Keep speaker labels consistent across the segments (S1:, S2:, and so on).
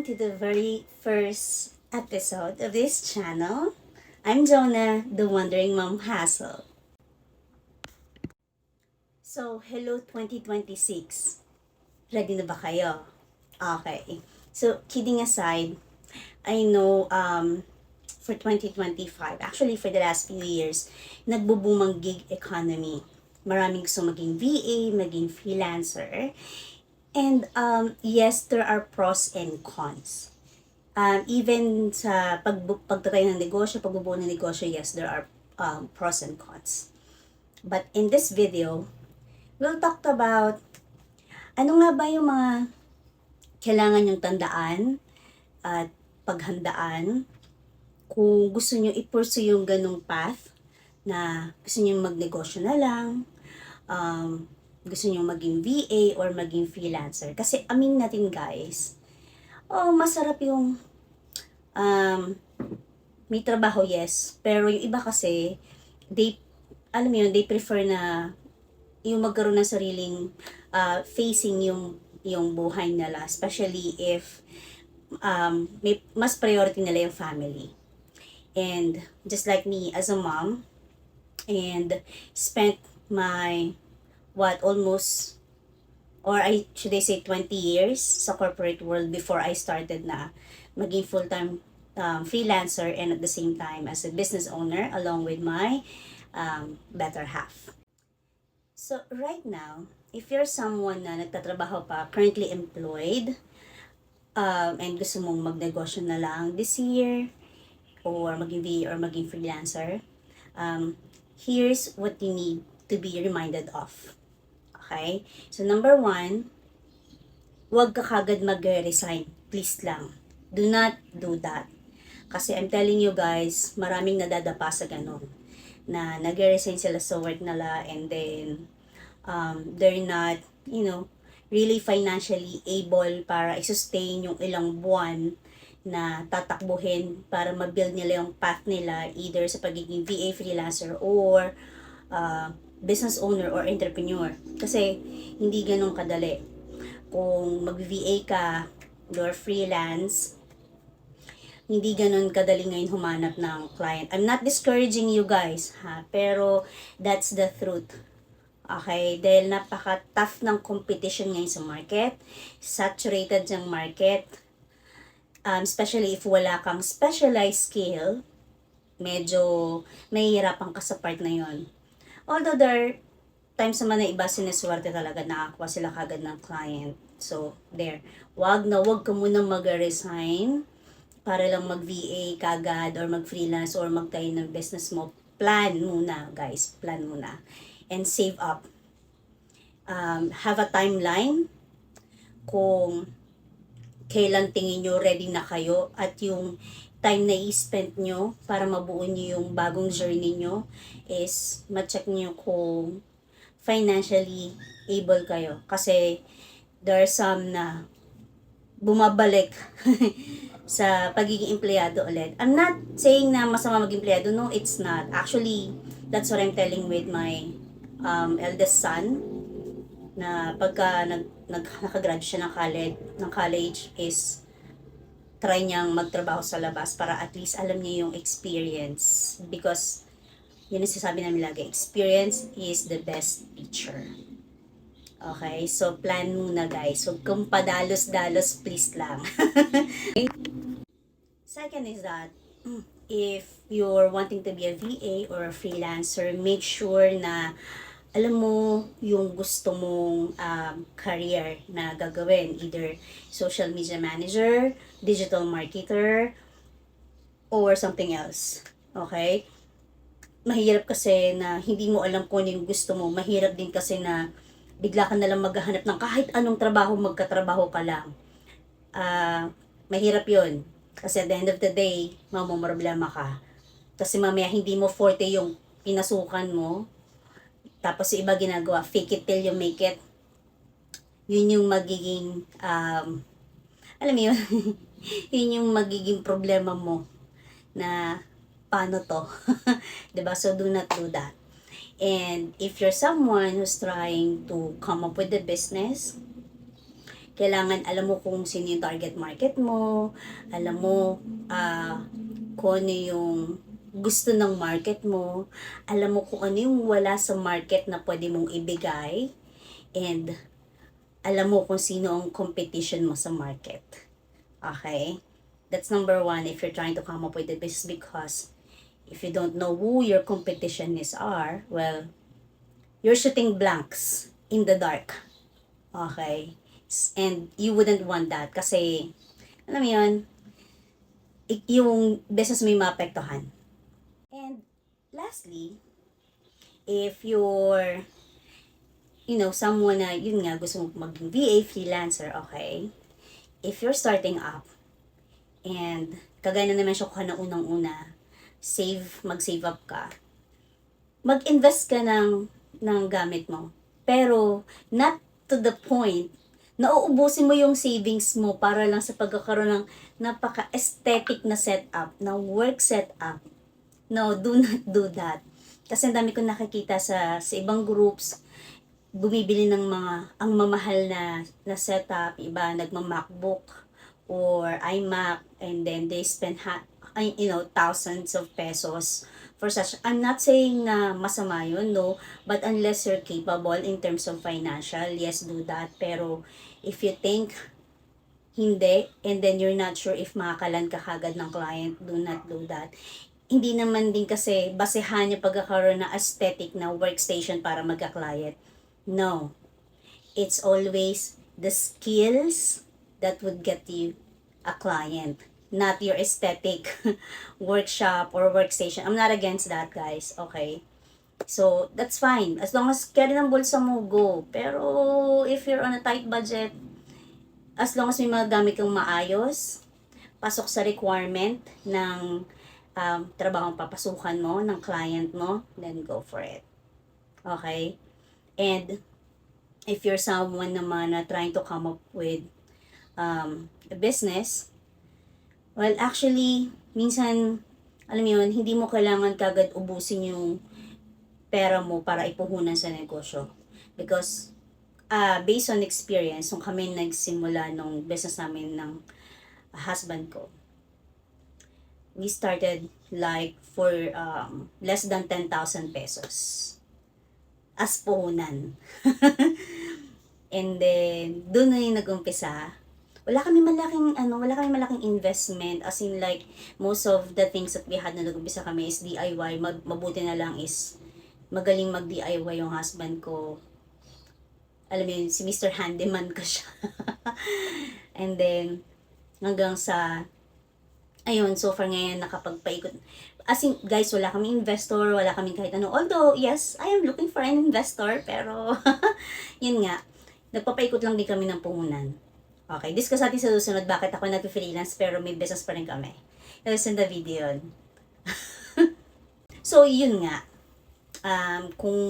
S1: to the very first episode of this channel. I'm Jonah, the Wandering Mom Hassle. So, hello 2026. Ready na ba kayo? Okay. So, kidding aside, I know for 2025, actually for the last few years, nagbo-boom ang gig economy. Maraming gusto maging VA, maging freelancer. And yes, there are pros and cons. Even sa pagtatay ng negosyo, pagbubuo ng negosyo, yes, there are pros and cons. But in this video, we'll talk about ano nga ba yung mga kailangan yung tandaan at paghandaan kung gusto nyo i-pursue yung ganong path na gusto nyo magnegosyo na lang, gusto nyo maging VA or maging freelancer. Kasi amin natin guys, masarap yung may trabaho, yes. Pero yung iba kasi, they prefer na yung magkaroon ng sariling facing yung buhay nila. Especially if mas priority nila yung family. And just like me as a mom, and spent my almost, or should I say 20 years sa corporate world before I started na maging full-time freelancer and at the same time as a business owner along with my better half. So right now, if you're someone na nagtatrabaho pa, currently employed, and gusto mong magnegosyo na lang this year, or maging VA or maging freelancer, here's what you need to be reminded of. Okay? So, number 1, huwag ka kagad mag-resign. Please lang. Do not do that. Kasi I'm telling you guys, maraming nadadapa sa ganun. Na nag-resign sila sa work nila and then they're not, really financially able para i-sustain yung ilang buwan na tatakbuhin para ma-build nila yung path nila either sa pagiging VA freelancer or business owner or entrepreneur. Kasi hindi ganun kadali. Kung mag-VA ka or freelance, hindi ganun kadali ngayon humanap ng client. I'm not discouraging you guys, ha? Pero that's the truth. Okay? Dahil napaka-tough ng competition ngayon sa market. Saturated yung market. Especially if wala kang specialized skill, medyo mahihirapan ka sa part na yon. Although there are times naman na iba sineswerte talaga, nakakuha sila kagad ng client. So, there. Wag ka muna mag-resign para lang mag-VA kagad or mag-freelance or magtayo ng business mo. Plan muna, guys. Plan muna. And save up. Have a timeline kung kailan tingin nyo ready na kayo at yung time na i-spend nyo para mabuo nyo yung bagong journey nyo is ma-check nyo kung financially able kayo. Kasi there are some na bumabalik sa pagiging empleyado ulit. I'm not saying na masama maging empleyado. No, it's not. Actually, that's what I'm telling with my eldest son na pagka nakagraduate siya ng college is try niyang magtrabaho sa labas para at least alam niya yung experience. Because, yun yung sinasabi namin lagi, experience is the best teacher. Okay? So, plan muna guys. Huwag kang padalos-dalos, please lang. Second is that, if you're wanting to be a VA or a freelancer, make sure na alam mo yung gusto mong career na gagawin. Either social media manager, digital marketer, or something else. Okay? Mahirap kasi na hindi mo alam kung ano yung gusto mo. Mahirap din kasi na bigla ka nalang maghahanap ng kahit anong trabaho, magkatrabaho ka lang. Mahirap yun. Kasi at the end of the day, mamumroblema ka. Kasi mamaya hindi mo forte yung pinasukan mo. Tapos yung iba ginagawa, fake it till you make it. Yun yung magiging, alam mo yun, yun yung magiging problema mo na paano to. Diba? So do not do that. And if you're someone who's trying to come up with a business, Kailangan alam mo kung sino yung target market mo, alam mo kung ano yung gusto ng market mo, alam mo kung ano yung wala sa market na pwede mong ibigay, and alam mo kung sino ang competition mo sa market. Okay? That's number one if you're trying to come up with a business, because if you don't know who your competition are, well, you're shooting blanks in the dark. Okay? And you wouldn't want that kasi, alam mo yun, yung business mo yung maapektuhan. And lastly, if you're, someone na, yun nga, gusto mo maging VA, freelancer, okay? If you're starting up, and kagaya na naman siya kuha na unang-una, mag-save up ka, mag-invest ka ng gamit mo. Pero, not to the point na uubusin mo yung savings mo para lang sa pagkakaroon ng napaka-aesthetic na setup, na work setup. No, do not do that. Kasi ang dami ko nakikita sa ibang groups, bumibili ng ang mamahal na setup, iba nagma-MacBook or iMac, and then they spend thousands of pesos for such. I'm not saying na masama yun, no, but unless you're capable in terms of financial, yes, do that. Pero if you think hindi, and then you're not sure if makakalan ka kagad ng client, do not do that. Hindi naman din kasi basehan yung pagkakaroon na aesthetic na workstation para magka-client. No. It's always the skills that would get you a client, not your aesthetic workshop or workstation. I'm not against that, guys. Okay? So, that's fine. As long as carry ng bulsa mo, go. Pero, if you're on a tight budget, as long as may mga gamit kang maayos, pasok sa requirement ng trabahong papasukan mo, ng client mo, then go for it. Okay? And, if you're someone naman na trying to come up with a business, well, actually, minsan, alam mo yun, hindi mo kailangan kagad ubusin yung pera mo para ipuhunan sa negosyo. Because, based on experience, nung kami nagsimula nung business namin ng husband ko, we started like for less than 10,000 pesos as puhunan. And then, doon na yung nag-umpisa. Wala kami malaking investment, as in like, most of the things that we had na nag-umpisa kami is DIY. Mabuti na lang is, magaling mag-DIY yung husband ko. Alam mo yun, si Mr. Handyman ko siya. And then, hanggang sa, ayun, so far ngayon, nakapagpaikot. As in, guys, wala kaming investor, wala kaming kahit ano. Although, yes, I am looking for an investor, pero, yun nga, nagpapaikot lang din kami ng puhunan. Okay, discuss natin sa susunod bakit ako nag-freelance pero may business pa rin kami. That's in the video. So, yun nga. Kung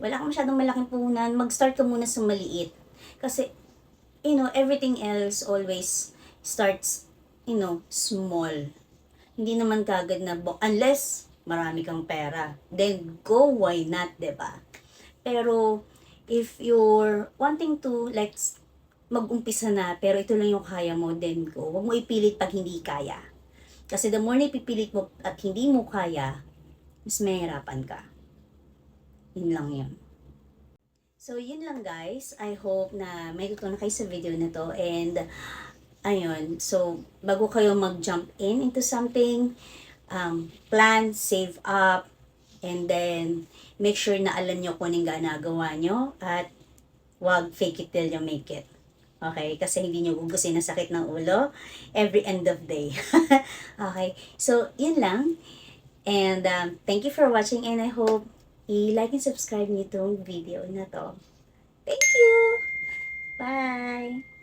S1: wala kang masyadong malaking puhunan, mag-start ka muna sa maliit. Kasi, everything else always starts, small. Hindi naman kagad na, unless marami kang pera, then go, why not, diba? Pero, if you're wanting to, like, mag-umpisa na, pero ito lang yung kaya mo, then go. Huwag mo ipilit pag hindi kaya. Kasi the more na ipipilit mo at hindi mo kaya, mas mahirapan ka. Yun lang yun. So, yun lang guys. I hope na may tutunan kayo sa video na to. And, ayun. So, bago kayo mag-jump into something, plan, save up, and then, make sure na alam nyo kung anong ginagawa nyo, at wag fake it till you make it. Okay? Kasi hindi nyo gugusin ang sakit ng ulo every end of day. Okay? So, yun lang. And, thank you for watching, and I hope i-like and subscribe nyo itong video na to. Thank you! Bye!